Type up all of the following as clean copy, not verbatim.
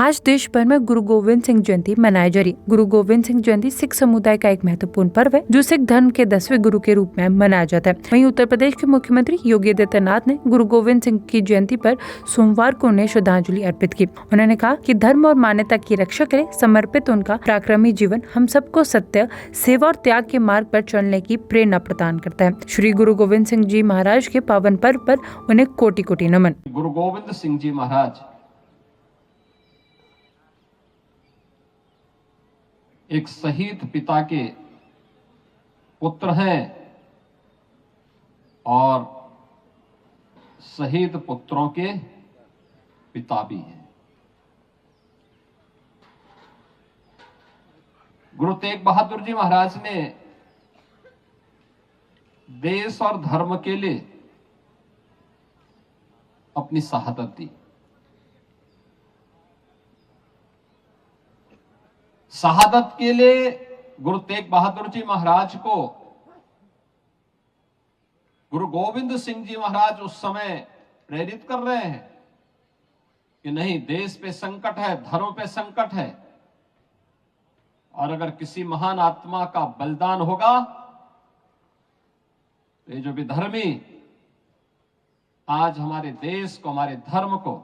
आज देश भर में गुरु गोविंद सिंह जयंती मनाई जा रही। गुरु गोविंद सिंह जयंती सिख समुदाय का एक महत्वपूर्ण पर्व है जो सिख धर्म के 10वें गुरु के रूप में मनाया जाता है। वहीं उत्तर प्रदेश के मुख्यमंत्री योगी आदित्यनाथ ने गुरु गोविंद सिंह की जयंती पर सोमवार को उन्हें श्रद्धांजलि अर्पित की। उन्होंने कहा कि धर्म और मान्यता की रक्षा करे समर्पित उनका पराक्रमी जीवन हम सबको सत्य, सेवा और त्याग के मार्ग पर चलने की प्रेरणा प्रदान करता है। श्री गुरु गोविंद सिंह जी महाराज के पावन पर्व पर उन्हें कोटि कोटि नमन। गुरु गोविंद सिंह जी महाराज एक शहीद पिता के पुत्र हैं और शहीद पुत्रों के पिता भी हैं। गुरु तेग बहादुर जी महाराज ने देश और धर्म के लिए अपनी शहादत दी। शहादत के लिए गुरु तेग बहादुर जी महाराज को गुरु गोविंद सिंह जी महाराज उस समय प्रेरित कर रहे हैं कि नहीं, देश पे संकट है, धर्म पे संकट है, और अगर किसी महान आत्मा का बलिदान होगा तो ये जो विधर्मी आज हमारे देश को, हमारे धर्म को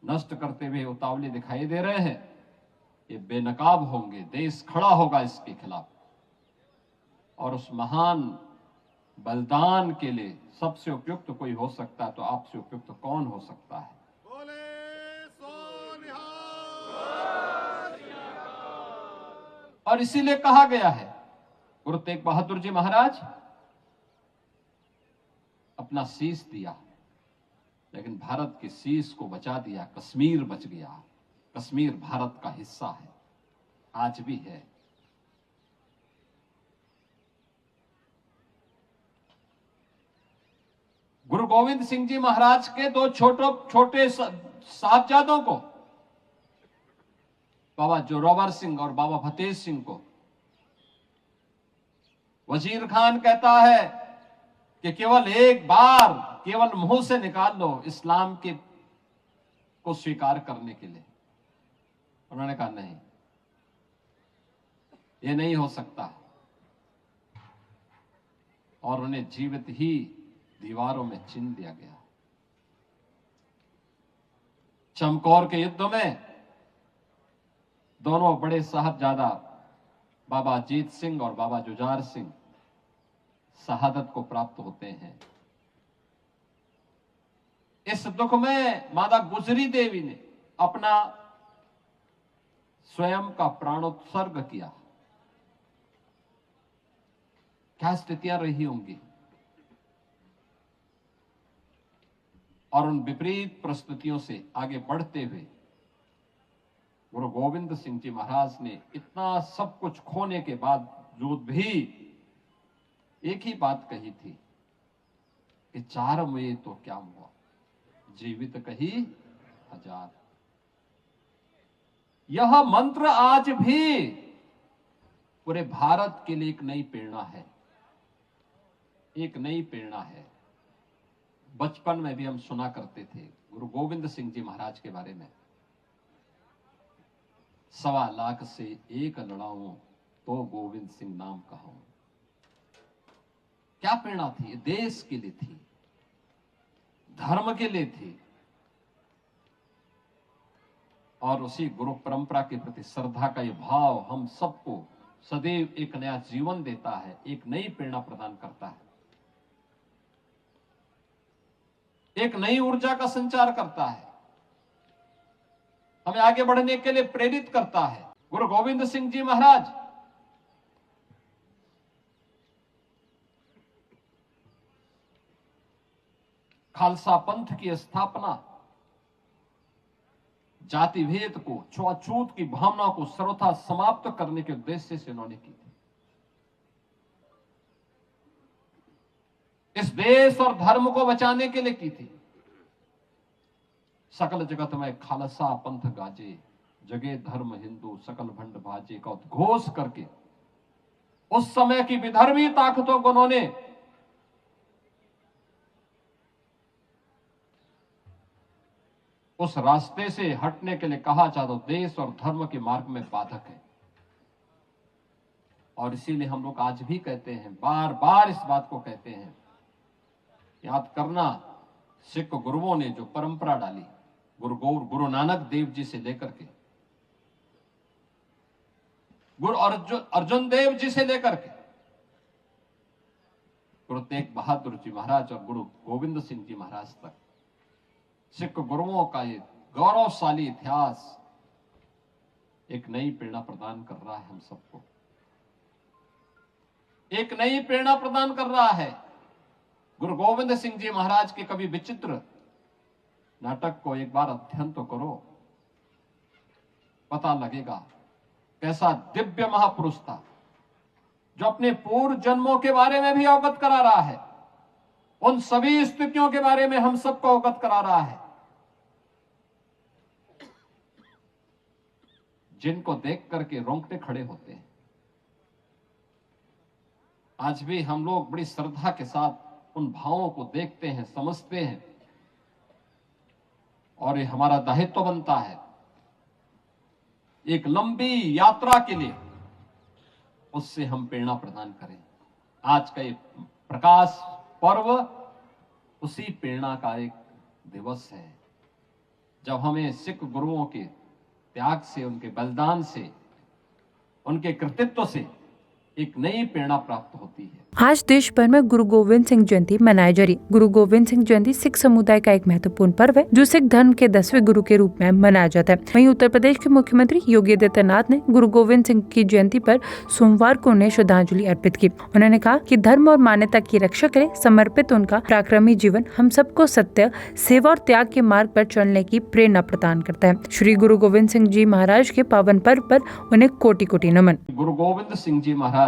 नष्ट करते हुए उतावले दिखाई दे रहे हैं, ये बेनकाब होंगे, देश खड़ा होगा इसके खिलाफ। और उस महान बलिदान के लिए सबसे उपयुक्त कोई हो सकता है तो आपसे उपयुक्त कौन हो सकता है। और इसीलिए कहा गया है गुरु तेग बहादुर जी महाराज अपना शीश दिया, लेकिन भारत के शीश को बचा दिया। कश्मीर बच गया। कश्मीर भारत का हिस्सा है, आज भी है। गुरु गोविंद सिंह जी महाराज के दो छोटे साहबजादों को, बाबा जोरावर सिंह और बाबा फतेह सिंह को, वजीर खान कहता है कि केवल एक बार, केवल मुंह से निकाल लो इस्लाम के को स्वीकार करने के लिए। उन्होंने कहा नहीं, ये नहीं हो सकता, और उन्हें जीवित ही दीवारों में चिन दिया गया। चमकौर के युद्ध में दोनों बड़े साहबजादा बाबा अजीत सिंह और बाबा जुझार सिंह शहादत को प्राप्त होते हैं। इस दुख में माता गुजरी देवी ने अपना स्वयं का प्राणोत्सर्ग किया। क्या स्थितियां रही होंगी, और उन विपरीत परिस्थितियों से आगे बढ़ते हुए गुरु गोविंद सिंह जी महाराज ने इतना सब कुछ खोने के बावजूद भी एक ही बात कही थी कि 4 में तो क्या हुआ, जीवित कही 1000। यह मंत्र आज भी पूरे भारत के लिए एक नई प्रेरणा है, एक नई प्रेरणा है। बचपन में भी हम सुना करते थे गुरु गोविंद सिंह जी महाराज के बारे में, 1.25 लाख से एक लड़ाऊं तो गोविंद सिंह नाम कहूं। क्या प्रेरणा थी, देश के लिए थी, धर्म के लिए थी, और उसी गुरु परंपरा के प्रति श्रद्धा का ये भाव हम सबको सदैव एक नया जीवन देता है, एक नई प्रेरणा प्रदान करता है, एक नई ऊर्जा का संचार करता है, हमें आगे बढ़ने के लिए प्रेरित करता है। गुरु गोविंद सिंह जी महाराज खालसा पंथ की स्थापना, जाति भेद को, छुआछूत की भावना को सर्वथा समाप्त करने के उद्देश्य से उन्होंने की थी। इस देश और धर्म को बचाने के लिए की थी। सकल जगत में खालसा पंथ गाजे, जगे धर्म हिंदू सकल भंड भाजे का उद्घोष करके उस समय की विधर्मी ताकतों को उन्होंने उस रास्ते से हटने के लिए कहा चाहे तो देश और धर्म के मार्ग में बाधक है। और इसीलिए हम लोग आज भी कहते हैं, बार बार इस बात को कहते हैं, याद करना सिख गुरुओं ने जो परंपरा डाली, गुरु नानक देव जी से लेकर के गुरु अर्जुन देव जी से लेकर के गुरु तेग बहादुर जी महाराज और गुरु गोविंद सिंह जी महाराज तक सिख गुरुओं का ये गौरवशाली इतिहास एक नई प्रेरणा प्रदान कर रहा है। हम सबको एक नई प्रेरणा प्रदान कर रहा है। गुरु गोविंद सिंह जी महाराज के कभी विचित्र नाटक को एक बार अध्ययन तो करो, पता लगेगा कैसा दिव्य महापुरुष था, जो अपने पूर्व जन्मों के बारे में भी अवगत करा रहा है, उन सभी स्थितियों के बारे में हम सबको अवगत करा रहा है, जिनको देख करके रोंगटे खड़े होते हैं। आज भी हम लोग बड़ी श्रद्धा के साथ उन भावों को देखते हैं, समझते हैं, और ये हमारा दायित्व बनता है एक लंबी यात्रा के लिए उससे हम प्रेरणा प्रदान करें। आज का ये प्रकाश पर्व उसी प्रेरणा का एक दिवस है, जब हमें सिख गुरुओं के त्याग से, उनके बलिदान से, उनके कृतित्व से एक नई प्रेरणा प्राप्त होती है। आज देश भर में गुरु गोविंद सिंह जयंती मनाई जा रही। गुरु गोविंद सिंह जयंती सिख समुदाय का एक महत्वपूर्ण पर्व है, जो सिख धर्म के 10वें गुरु के रूप में मनाया जाता है। वहीं उत्तर प्रदेश के मुख्यमंत्री योगी आदित्यनाथ ने गुरु गोविंद सिंह की जयंती पर सोमवार को उन्हें श्रद्धांजलि अर्पित की। उन्होंने कहा कि धर्म और मान्यता की रक्षा करे समर्पित उनका पराक्रमी जीवन हम सबको सत्य, सेवा और त्याग के मार्ग पर चलने की प्रेरणा प्रदान करता है। श्री गुरु गोविंद सिंह जी महाराज के पावन पर्व पर उन्हें कोटि कोटि नमन। गुरु गोविंद सिंह जी महाराज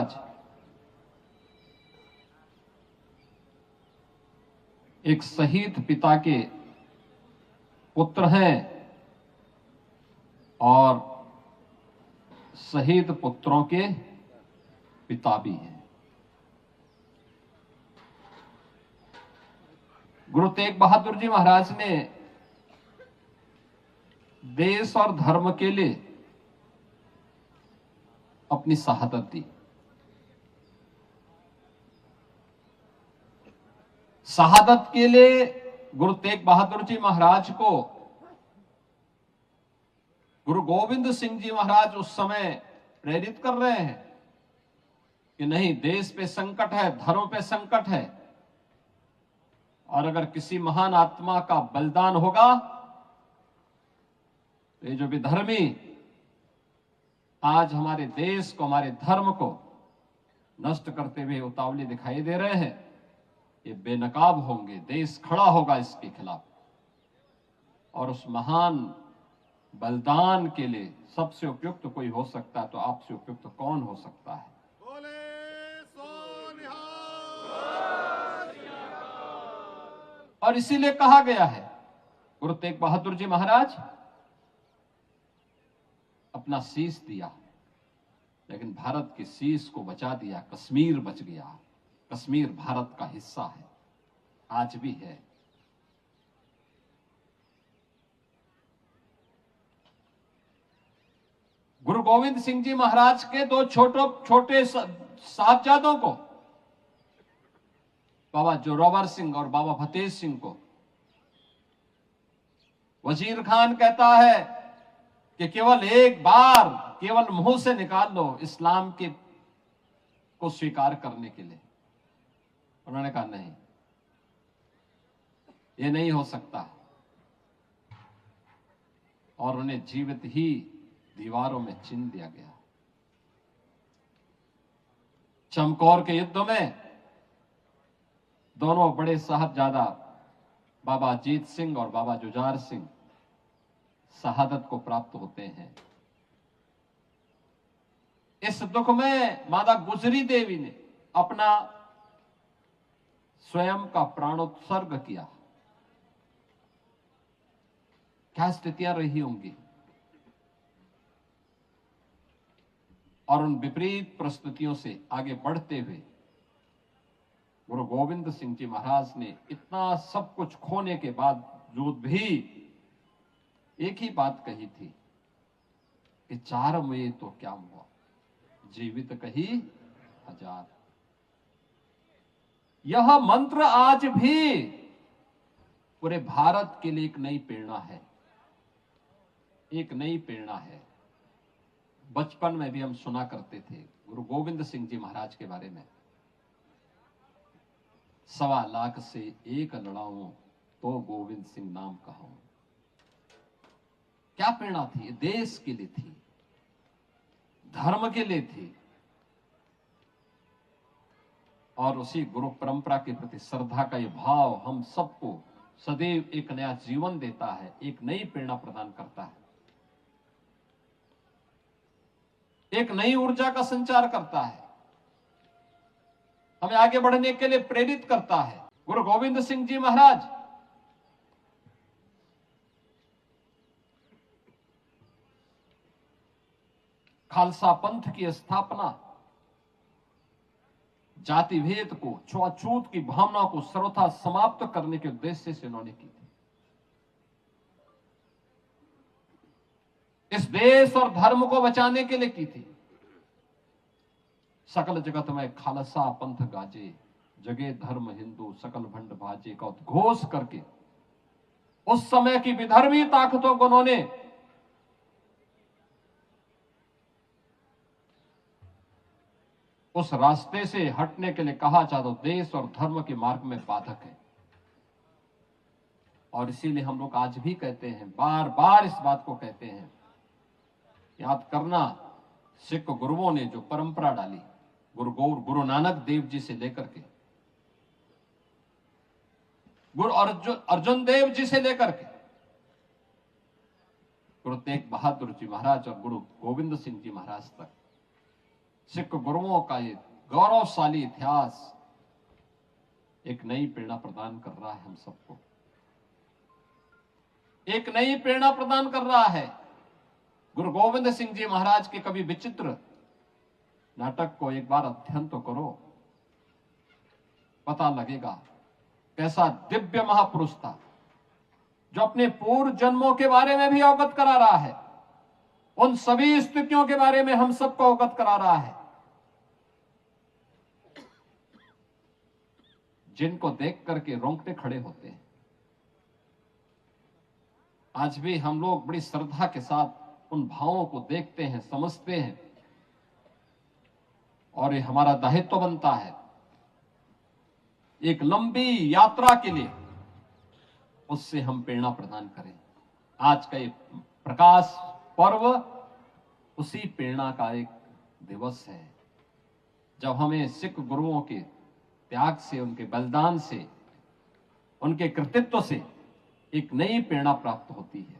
एक शहीद पिता के पुत्र हैं और शहीद पुत्रों के पिता भी हैं। गुरु तेग बहादुर जी महाराज ने देश और धर्म के लिए अपनी शहादत दी। शहादत के लिए गुरु तेग बहादुर जी महाराज को गुरु गोविंद सिंह जी महाराज उस समय प्रेरित कर रहे हैं कि नहीं, देश पे संकट है, धर्म पे संकट है, और अगर किसी महान आत्मा का बलिदान होगा तो ये जो विधर्मी आज हमारे देश को, हमारे धर्म को नष्ट करते हुए उतावले दिखाई दे रहे हैं, ये बेनकाब होंगे, देश खड़ा होगा इसके खिलाफ। और उस महान बलिदान के लिए सबसे उपयुक्त कोई हो सकता है तो आपसे उपयुक्त कौन हो सकता है? और इसीलिए कहा गया है, गुरु तेग बहादुर जी महाराज अपना शीश दिया, लेकिन भारत की शीश को बचा दिया। कश्मीर बच गया। कश्मीर भारत का हिस्सा है, आज भी है। गुरु गोविंद सिंह जी महाराज के दो छोटे साहबजादों को, बाबा जोरावर सिंह और बाबा फतेह सिंह को, वजीर खान कहता है कि केवल एक बार, केवल मुंह से निकाल लो इस्लाम के को स्वीकार करने के लिए। उन्होंने कहा नहीं, ये नहीं हो सकता, और उन्हें जीवित ही दीवारों में चिन दिया गया। चमकौर के युद्ध में दोनों बड़े साहबजादा बाबा अजीत सिंह और बाबा जुझार सिंह शहादत को प्राप्त होते हैं। इस दुख में माता गुजरी देवी ने अपना स्वयं का प्राणोत्सर्ग किया। क्या स्थितियां रही होंगी, और उन विपरीत परिस्थितियों से आगे बढ़ते हुए गुरु गोविंद सिंह जी महाराज ने इतना सब कुछ खोने के बावजूद भी एक ही बात कही थी कि 4 में तो क्या हुआ, जीवित कही 1000। यह मंत्र आज भी पूरे भारत के लिए एक नई प्रेरणा है, एक नई प्रेरणा है। बचपन में भी हम सुना करते थे गुरु गोविंद सिंह जी महाराज के बारे में, 1.25 लाख से एक लड़ाऊं तो गोविंद सिंह नाम कहूं। क्या प्रेरणा थी, ये देश के लिए थी, धर्म के लिए थी, और उसी गुरु परंपरा के प्रति श्रद्धा का ये भाव हम सबको सदैव एक नया जीवन देता है, एक नई प्रेरणा प्रदान करता है, एक नई ऊर्जा का संचार करता है, हमें आगे बढ़ने के लिए प्रेरित करता है। गुरु गोविंद सिंह जी महाराज खालसा पंथ की स्थापना जाति भेद को, छुआछूत की भावना को सर्वथा समाप्त करने के उद्देश्य से उन्होंने की थी। इस देश और धर्म को बचाने के लिए की थी। सकल जगत में खालसा पंथ गाजे, जगे धर्म हिंदू सकल भंड भाजे का उद्घोष करके उस समय की विधर्मी ताकतों को उन्होंने उस रास्ते से हटने के लिए कहा, चाहे तो देश और धर्म के मार्ग में बाधक है। और इसीलिए हम लोग आज भी कहते हैं, बार बार इस बात को कहते हैं, याद करना सिख गुरुओं ने जो परंपरा डाली, गुरु नानक देव जी से लेकर के गुरु अर्जुन देव जी से लेकर के गुरु तेग बहादुर जी महाराज और गुरु गोविंद सिंह जी महाराज तक सिख गुरुओं का ये गौरवशाली इतिहास एक नई प्रेरणा प्रदान कर रहा है हम सबको, एक नई प्रेरणा प्रदान कर रहा है। गुरु गोविंद सिंह जी महाराज के कभी विचित्र नाटक को एक बार अध्ययन तो करो, पता लगेगा कैसा दिव्य महापुरुष था, जो अपने पूर्व जन्मों के बारे में भी अवगत करा रहा है, उन सभी स्थितियों के बारे में हम सबको अवगत करा रहा है, जिनको देख करके रोंगटे खड़े होते हैं। आज भी हम लोग बड़ी श्रद्धा के साथ उन भावों को देखते हैं, समझते हैं, और ये हमारा दायित्व बनता है एक लंबी यात्रा के लिए उससे हम प्रेरणा प्रदान करें। आज का ये प्रकाश पर्व उसी प्रेरणा का एक दिवस है, जब हमें सिख गुरुओं के त्याग से, उनके बलिदान से, उनके कृतित्व से एक नई प्रेरणा प्राप्त होती है।